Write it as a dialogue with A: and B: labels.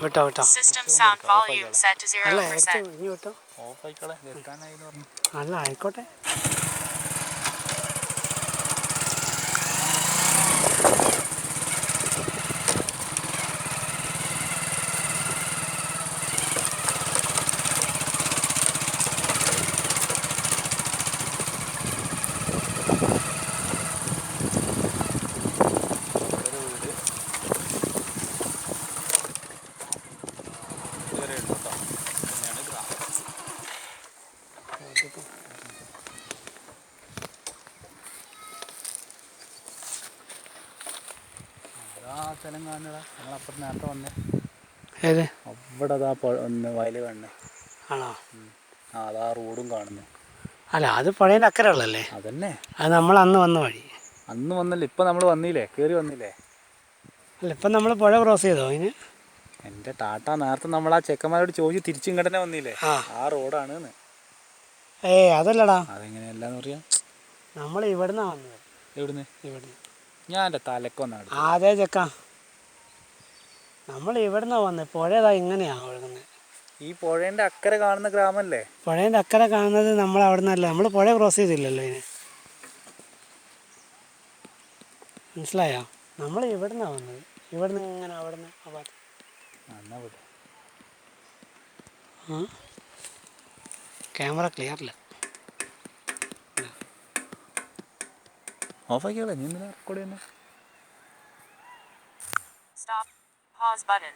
A: വിട്ടോ വിട്ടോ.
B: System sound volume set to
A: അല്ല
B: 0%.
A: ഇനി വിട്ടോ.
C: ഓഫ് ആയിക്കോളെ, നിർത്താനായി എന്ന് പറഞ്ഞു.
A: അല്ല ആയിക്കോട്ടെ.
C: സ്ഥലം കാണുന്നതാ, നമ്മളപ്പുറത്ത് നേരത്തെ വന്നേ.
A: ഏത്?
C: അവിടെ അതാ വയൽ കാണുന്നേ.
A: ആണോ?
C: ആ അതാ റോഡും കാണുന്നു.
A: അല്ല അത് പുഴേൻ്റെ അക്കരെ ഉള്ളല്ലേ?
C: അതന്നെ,
A: അത് നമ്മൾ അന്ന് വന്ന വഴി.
C: അന്ന് വന്നല്ലേ, ഇപ്പം നമ്മൾ വന്നില്ലേ, കയറി വന്നില്ലേ?
A: അല്ല ഇപ്പം നമ്മൾ പുഴ ക്രോസ് ചെയ്തോ അതിന്?
C: എൻ്റെ ടാറ്റ നേരത്തെ നമ്മൾ ആ ചെക്കന്മാരോട് ചോദിച്ചു തിരിച്ചും ഇങ്ങോട്ട് വന്നില്ലേ, ആ റോഡാണ്.
A: അതല്ലടാ.
C: അതെങ്ങനെയല്ലാന്ന് പറയാം.
A: നമ്മൾ ഇവിടുന്ന് വന്നത്.
C: എവിടുന്ന്?
A: ഇവിടുന്ന്.
C: ഞാൻ എൻ്റെ തലക്കൊന്നാണ്.
A: അതെ ചെക്ക, നമ്മൾ ഇവിടുന്ന് വന്നത്. പുഴ ഇങ്ങനെയാണ് ഒഴുകുന്നത്.
C: ഈ പുഴേൻ്റെ അക്കരെ കാണുന്ന ഗ്രാമമല്ലേ?
A: പുഴേൻ്റെ അക്കരെ കാണുന്നത് നമ്മൾ അവിടെ നിന്നല്ല. നമ്മൾ പുഴ ക്രോസ് ചെയ്തില്ലല്ലോ ഇതിന്. മനസ്സിലായോ? നമ്മൾ ഇവിടുന്നാണ് വന്നത്. ഇവിടുന്ന് ഇങ്ങനെ അവിടുന്ന് ക്യാമറ ക്ലിയറില്ല.
C: ഓഫാക്കിയോളെ, നീ ഇന്നലെ റെക്കോർഡ് ചെയ്യുന്നത്.
B: Stop. Pause button.